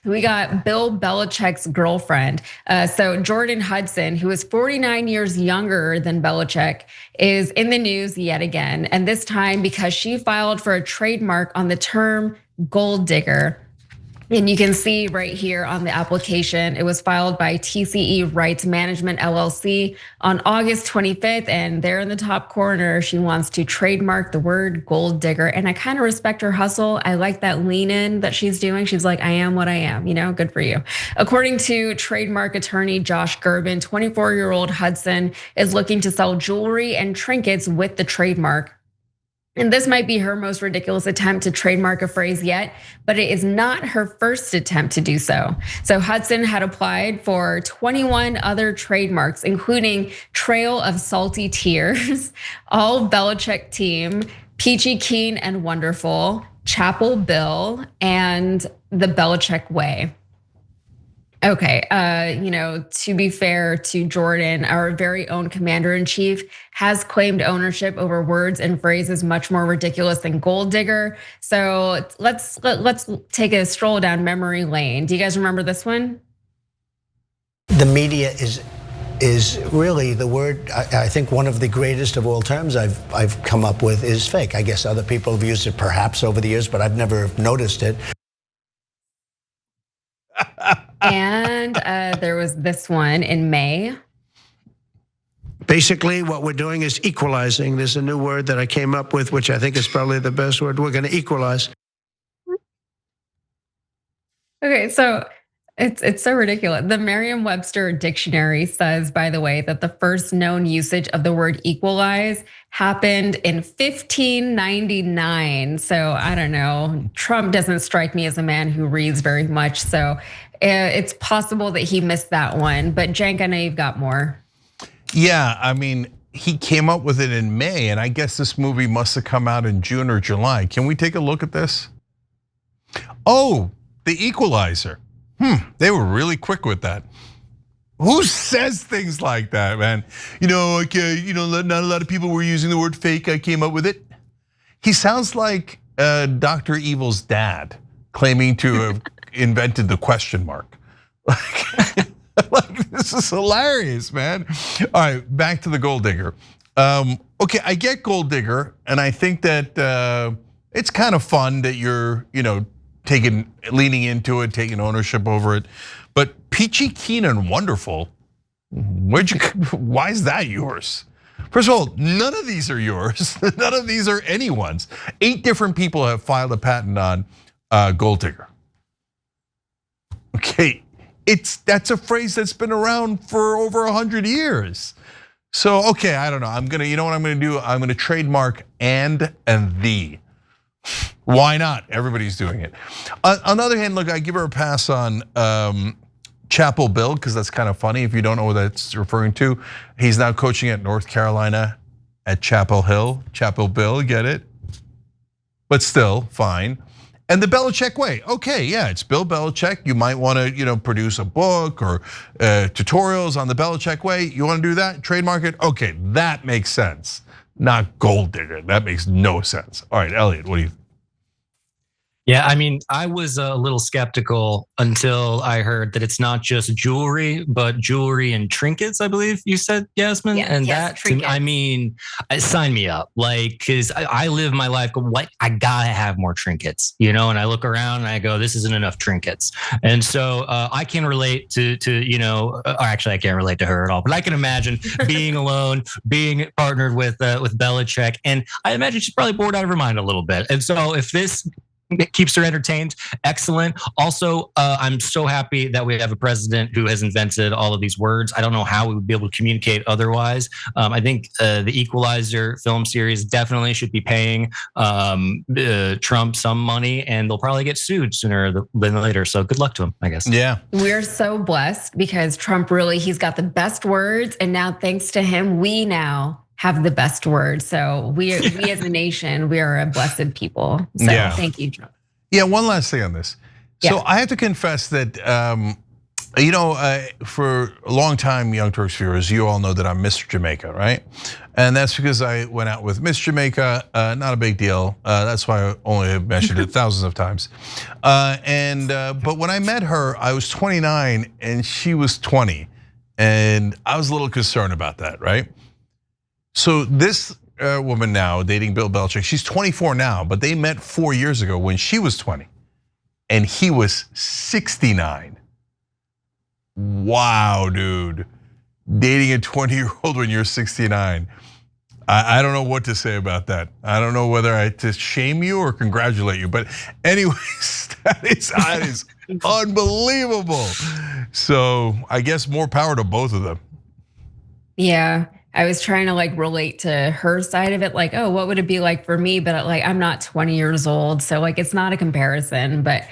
We got Bill Belichick's girlfriend. So Jordon Hudson, who is 49 years younger than Belichick, is in the news yet again. And this time because she filed for a trademark on the term gold digger. And you can see right here on the application, it was filed by TCE Rights Management LLC on August 25th. And there in the top corner, she wants to trademark the word gold digger. And I kind of respect her hustle. I like that lean in that she's doing. She's like, I am what I am, good for you. According to trademark attorney Josh Gerben, 24-year-old Hudson is looking to sell jewelry and trinkets with the trademark. And this might be her most ridiculous attempt to trademark a phrase yet, but it is not her first attempt to do so. So Hudson had applied for 21 other trademarks, including Trail of Salty Tears, All Belichick Team, Peachy Keen and Wonderful, Chapel Bill, and The Belichick Way. Okay, to be fair to Jordon, our very own commander-in-chief has claimed ownership over words and phrases much more ridiculous than gold digger. So let's take a stroll down memory lane. Do you guys remember this one? The media is really the word. I think one of the greatest of all terms I've come up with is fake. I guess other people have used it perhaps over the years, but I've never noticed it. And there was this one in May. Basically, what we're doing is equalizing. There's a new word that I came up with, which I think is probably the best word. We're going to equalize. Okay, so it's so ridiculous. The Merriam-Webster dictionary says, by the way, that the first known usage of the word equalize happened in 1599. So I don't know. Trump doesn't strike me as a man who reads very much. So it's possible that he missed that one. But Cenk, I know you've got more. Yeah, I mean, he came up with it in May, and I guess this movie must have come out in June or July. Can we take a look at this? Oh, The Equalizer. They were really quick with that. Who says things like that, man? Not a lot of people were using the word fake. I came up with it. He sounds like Dr. Evil's dad, claiming to have invented the question mark. Like this is hilarious, man. All right, back to the gold digger. Okay, I get gold digger, and I think that it's kind of fun that you're, leaning into it, taking ownership over it. But Peachy Keen and Wonderful, why is that yours? First of all, none of these are yours. None of these are anyone's. 8 different people have filed a patent on gold digger. Okay, that's a phrase that's been around for over 100 years. So, okay, I don't know. You know what I'm gonna do? I'm gonna trademark and the. Why not? Everybody's doing it. On the other hand, look, I give her a pass on Chapel Bill, because that's kind of funny if you don't know what that's referring to. He's now coaching at North Carolina at Chapel Hill. Chapel Bill, get it? But still, fine. And the Belichick way, okay, yeah, it's Bill Belichick. You might want to, produce a book or tutorials on the Belichick way. You want to do that? Trademark it? Okay, that makes sense. Not gold digger. That makes no sense. All right, Elliot, what do you think? Yeah, I mean, I was a little skeptical until I heard that it's not just jewelry, but jewelry and trinkets, I believe you said, Yasmin. Yeah, and yes, that, trinkets. Sign me up. Cause I live my life, I gotta have more trinkets, and I look around and I go, this isn't enough trinkets. And so I can relate to or actually I can't relate to her at all, but I can imagine being alone, being partnered with Belichick. And I imagine she's probably bored out of her mind a little bit. And so if this keeps her entertained, excellent. Also, I'm so happy that we have a president who has invented all of these words. I don't know how we would be able to communicate otherwise. I think the Equalizer film series definitely should be paying Trump some money, and they'll probably get sued sooner than later. So good luck to him, I guess. Yeah. We're so blessed because Trump he's got the best words, and now thanks to him, we now have the best words. So we as a nation, we are a blessed people. So Thank you, Trump. Yeah, one last thing on this. So I have to confess that, for a long time, Young Turks viewers, you all know that I'm Mr. Jamaica, right? And that's because I went out with Miss Jamaica, not a big deal. That's why I only have mentioned it thousands of times. But when I met her, I was 29 and she was 20. And I was a little concerned about that, right? So this woman now dating Bill Belichick, she's 24 now, but they met 4 years ago when she was 20 and he was 69. Wow, dude. Dating a 20-year-old when you're 69. I don't know what to say about that. I don't know whether I to shame you or congratulate you. But anyways, that is unbelievable. So I guess more power to both of them. Yeah. I was trying to like relate to her side of it, like, oh, what would it be like for me? But like, I'm not 20 years old, so like, it's not a comparison. But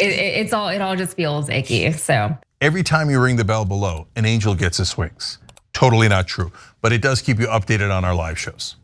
it all just feels icky. So every time you ring the bell below, an angel gets his wings. Totally not true, but it does keep you updated on our live shows.